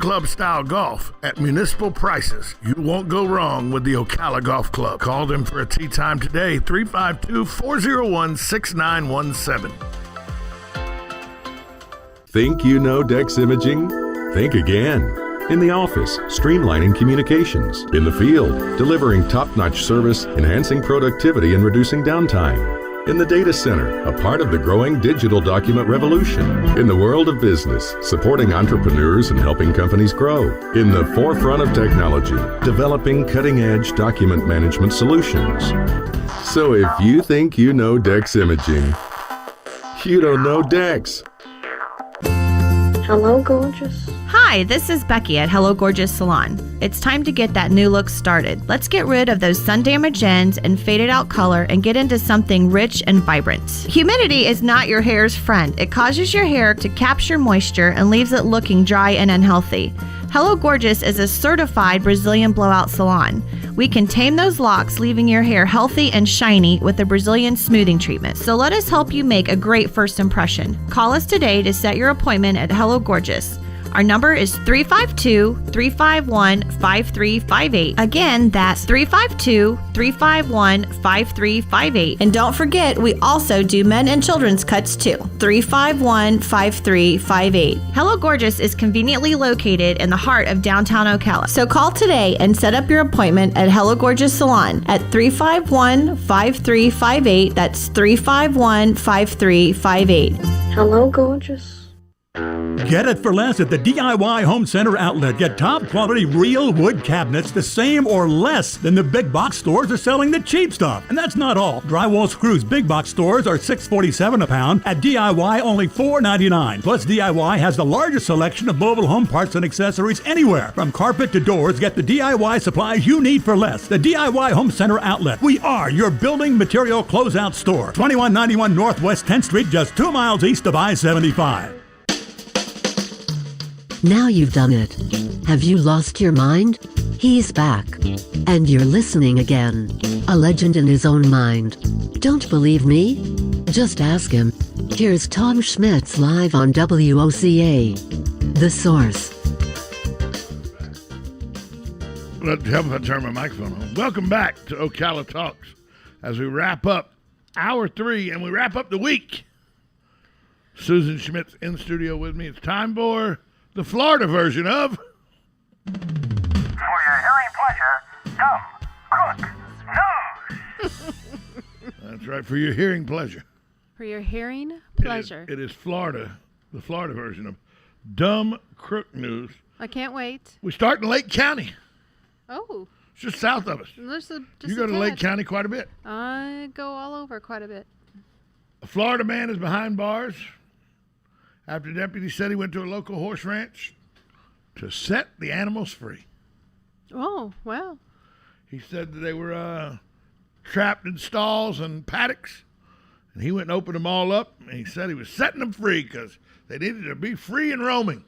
club style golf at municipal prices. You won't go wrong with the Ocala Golf Club. Call them for a tee time today, 352-401-6917. Think you know Dex Imaging? Think again. In the office, streamlining communications. In the field, delivering top-notch service, enhancing productivity and reducing downtime. In the data center, a part of the growing digital document revolution. In the world of business, supporting entrepreneurs and helping companies grow. In the forefront of technology, developing cutting-edge document management solutions. So if you think you know Dex Imaging, you don't know Dex. Hello, gorgeous. Hi, this is Becky at Hello Gorgeous Salon. It's time to get that new look started. Let's get rid of those sun-damaged ends and faded out color and get into something rich and vibrant. Humidity is not your hair's friend. It causes your hair to capture moisture and leaves it looking dry and unhealthy. Hello Gorgeous is a certified Brazilian blowout salon. We can tame those locks, leaving your hair healthy and shiny with a Brazilian smoothing treatment. So let us help you make a great first impression. Call us today to set your appointment at Hello Gorgeous. Our number is 352-351-5358. Again, that's 352-351-5358. And don't forget, we also do men and children's cuts too. 351-5358. Hello Gorgeous is conveniently located in the heart of downtown Ocala. So call today and set up your appointment at Hello Gorgeous Salon at 351-5358. That's 351-5358. Hello, gorgeous. Get it for less at the DIY Home Center outlet. Get top quality real wood cabinets the same or less than the big box stores are selling the cheap stuff. And that's not all. Drywall screws big box stores are $6.47 a pound. At DIY, only $4.99. Plus, DIY has the largest selection of mobile home parts and accessories anywhere. From carpet to doors, get the DIY supplies you need for less. The DIY Home Center outlet. We are your building material closeout store. 2191 Northwest 10th Street, just 2 miles east of I-75. Now you've done it. Have you lost your mind? He's back. And you're listening again. A legend in his own mind. Don't believe me? Just ask him. Here's Tom Schmitz live on WOCA. The Source. Help if I turn my microphone on. Welcome back to Ocala Talks as we wrap up hour 3 and we wrap up the week. Susan Schmitz in studio with me. It's time for the Florida version of... For your hearing pleasure, Dumb Crook News. That's right, for your hearing pleasure. For your hearing pleasure. It is Florida, the Florida version of Dumb Crook News. I can't wait. We start in Lake County. Oh. It's just south of us. You go to Lake County quite a bit. I go all over quite a bit. A Florida man is behind bars after deputies said he went to a local horse ranch to set the animals free. Oh, wow. He said that they were trapped in stalls and paddocks, and he went and opened them all up, and he said he was setting them free because they needed to be free and roaming.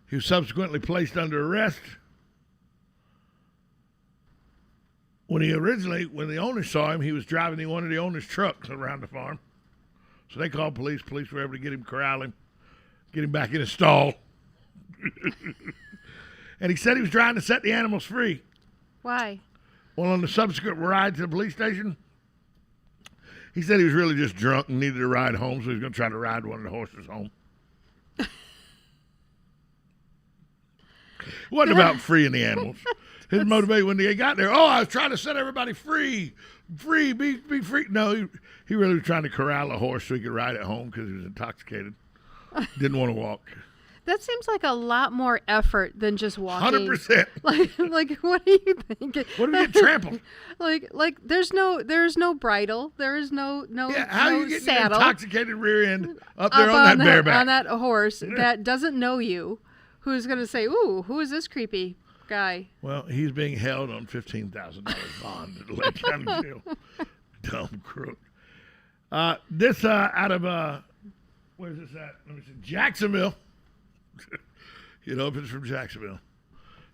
He was subsequently placed under arrest. When the owner saw him, he was driving one of the owner's trucks around the farm. So they called police. Police were able to get him, corral him, get him back in his stall. And he said he was trying to set the animals free. Why? Well, on the subsequent ride to the police station, he said he was really just drunk and needed a ride home, so he was going to try to ride one of the horses home. It wasn't about freeing the animals. His motivation when they got there, I was trying to set everybody free, be free. No, he really was trying to corral a horse so he could ride it home because he was intoxicated. Didn't want to walk. That seems like a lot more effort than just walking. 100%. Like what do you think? What if you get trampled? Like there's no bridle. There is no how no you get saddle. An intoxicated rear end up there on that bareback on that horse that doesn't know you, who's going to say, "Ooh, who is this creepy guy?" Well, he's being held on $15,000 bond at Lake County Jail. Dumb crook. This out of where's this at? Let me see. Jacksonville. You know, if it's from Jacksonville.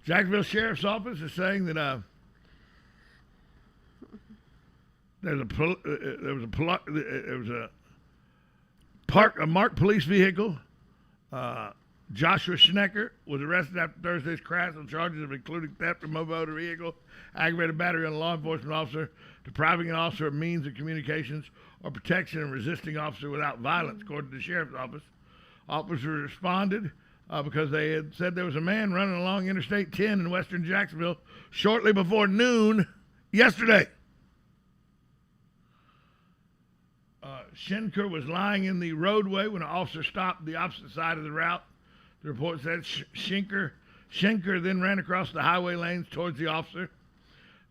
Jacksonville Sheriff's Office is saying that there was a marked police vehicle Joshua Schnecker was arrested after Thursday's crash on charges of including theft of motor vehicle, aggravated battery on a law enforcement officer, depriving an officer of means of communications or protection, and resisting officer without violence, according to the sheriff's office. Officers responded because they had said there was a man running along Interstate 10 in western Jacksonville shortly before noon yesterday. Schenker was lying in the roadway when an officer stopped the opposite side of the route. The report said Schenker then ran across the highway lanes towards the officer.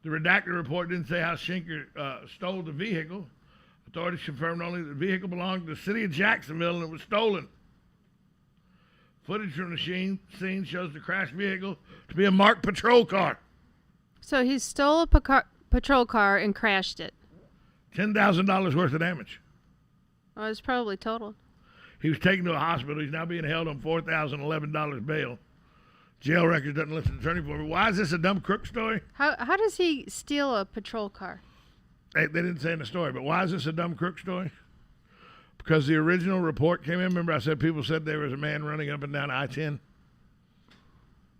The redacted report didn't say how Schenker stole the vehicle. Authorities confirmed only that the vehicle belonged to the city of Jacksonville and it was stolen. Footage from the scene shows the crashed vehicle to be a marked patrol car. So he stole a patrol car and crashed it. $10,000 worth of damage. Well, it's probably totaled. He was taken to a hospital. He's now being held on $4,011 bail. Jail records doesn't list an attorney for him. Why is this a dumb crook story? How does he steal a patrol car? They didn't say in the story, but why is this a dumb crook story? Because the original report came in. Remember I said people said there was a man running up and down I-10?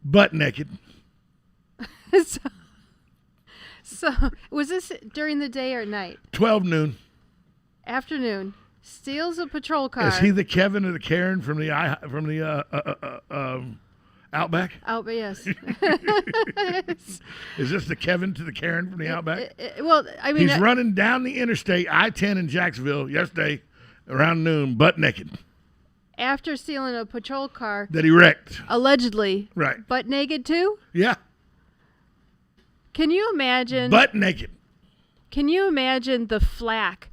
Butt naked. So was this during the day or night? 12 noon. Afternoon. Steals a patrol car. Is he the Kevin or the Karen from the Outback? Oh, yes. Is this the Kevin to the Karen from the Outback? Well, I mean, he's running down the interstate I-10 in Jacksonville yesterday around noon, butt naked. After stealing a patrol car that he wrecked, allegedly. Right. Butt naked too? Yeah. Can you imagine? Butt naked. Can you imagine the flack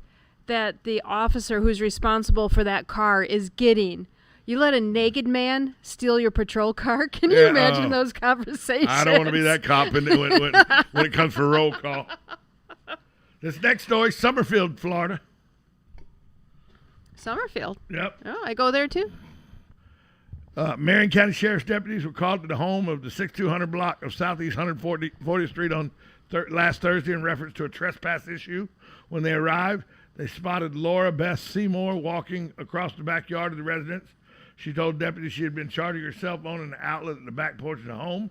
that the officer who's responsible for that car is getting? You let a naked man steal your patrol car? Can you imagine those conversations? I don't want to be that cop when it comes for roll call. This next story, Summerfield, Florida. Summerfield? Yep. Oh, I go there too. Marion County Sheriff's deputies were called to the home of the 6200 block of Southeast 140th Street on last Thursday in reference to a trespass issue. When they arrived, they spotted Laura Beth Seymour walking across the backyard of the residence. She told deputies she had been charging her cell phone in the outlet at the back porch of the home.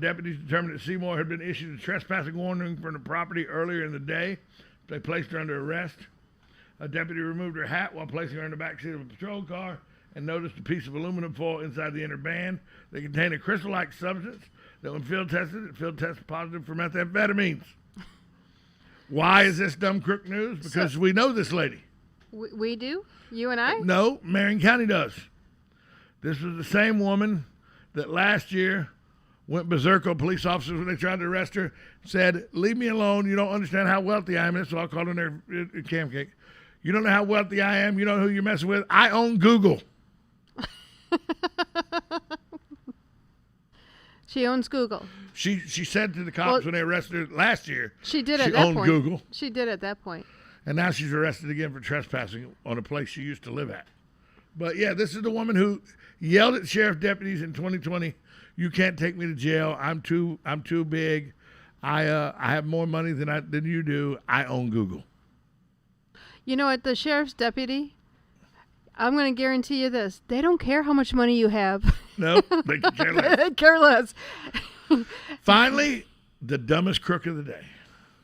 Deputies determined that Seymour had been issued a trespassing warning from the property earlier in the day. They placed her under arrest. A deputy removed her hat while placing her in the back seat of a patrol car and noticed a piece of aluminum foil inside the inner band. They contained a crystal-like substance that when field tested positive for methamphetamines. Why is this dumb crook news? Because we know this lady. We do? You and I? No, Marion County does. This was the same woman that last year went berserk on police officers when they tried to arrest her, said, leave me alone, you don't understand how wealthy I am. That's what I called in there cam cake. You don't know how wealthy I am, you don't know who you're messing with. I own Google. She owns Google. She said to the cops when they arrested her last year, she did at that owned point. Google. She did at that point. And now she's arrested again for trespassing on a place she used to live at. But yeah, this is the woman who yelled at sheriff deputies in 2020, "You can't take me to jail. I'm too big. I have more money than you do. I own Google." You know what, the sheriff's deputy, I'm going to guarantee you this. They don't care how much money you have. No, they can care less. They care less. Finally, the dumbest crook of the day.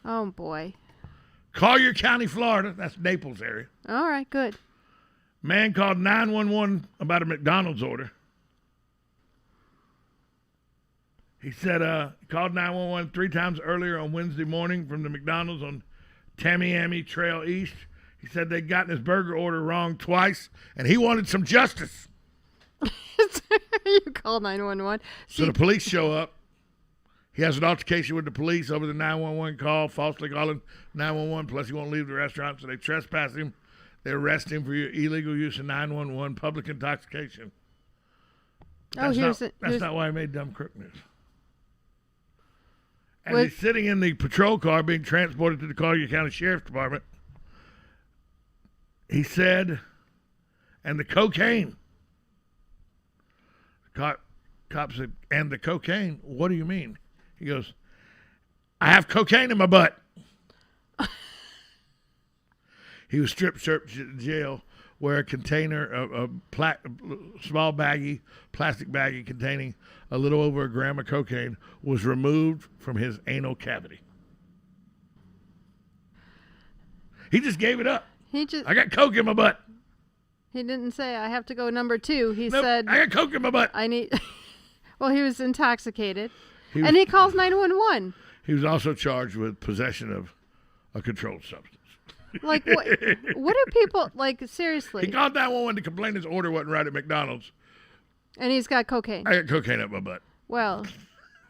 Oh, boy. Collier County, Florida. That's Naples area. All right, good. Man called 911 about a McDonald's order. He said called 911 3 times earlier on Wednesday morning from the McDonald's on Tamiami Trail East. He said they'd gotten his burger order wrong twice, and he wanted some justice. You call 911. So the police show up. He has an altercation with the police over the 911 call, falsely calling 911, plus he won't leave the restaurant, so they trespass him. They arrest him for illegal use of 911, public intoxication. That's not why I made dumb crook news. And he's sitting in the patrol car being transported to the Collier County Sheriff's Department. He said, and the cocaine. Cop said, and the cocaine? What do you mean? He goes, I have cocaine in my butt. He was strip searched at jail where a container, small plastic baggie containing a little over a gram of cocaine was removed from his anal cavity. He just gave it up. I got coke in my butt. He didn't say, I have to go number 2. He Nope, said, I got coke in my butt. I need... Well, he was intoxicated. And he calls 911. He was also charged with possession of a controlled substance. Like, what do people, like, seriously? He called 911 to complain his order wasn't right at McDonald's. And he's got cocaine. I got cocaine up my butt. Well,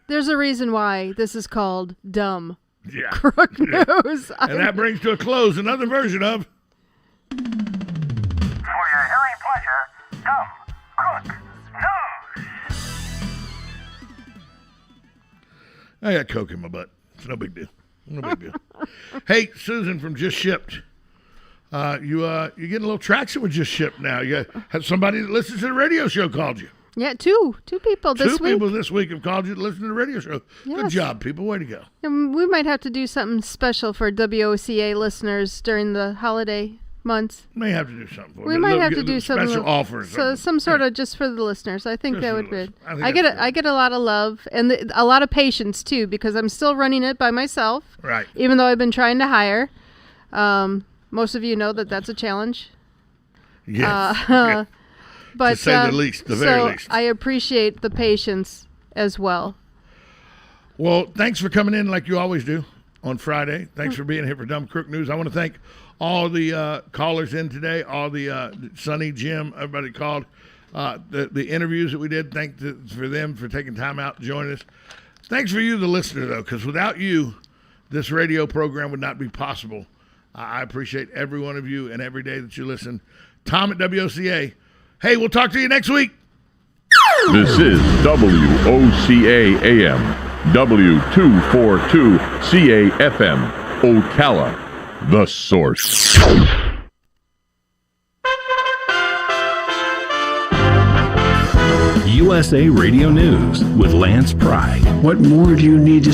there's a reason why this is called dumb. Yeah. Crook News. And that brings to a close another version of... For your hearing pleasure, Dumb Crook News. I got coke in my butt. It's no big deal. No big deal. Hey, Susan from Just Shipped. You're getting a little traction with Just Shipped now. You have somebody that listens to the radio show called you. Yeah, two people this week. 2 people this week have called you to listen to the radio show. Yes. Good job, people. Way to go. And we might have to do something special for WOCA listeners during the holiday months. May have to do something for them. We might have to do something. Special offers. So some sort of just for the listeners. I think Just that for would the be. listeners. I get a lot of love and a lot of patience too, because I'm still running it by myself. Right. Even though I've been trying to hire. Most of you know that that's a challenge. Yes. Yeah. But, to say the least, the very least. I appreciate the patience as well. Well, thanks for coming in like you always do on Friday. Thanks for being here for Dumb Crook News. I want to thank all the callers in today, all the Sonny, Jim, everybody called. The interviews that we did, thanks for them for taking time out to join us. Thanks for you, the listener, though, because without you, this radio program would not be possible. I appreciate every one of you and every day that you listen. Tom at WOCA. Hey, we'll talk to you next week. This is WOCA AM, W242 CAFM, Ocala, the source. USA Radio News with Lance Pry. What more do you need to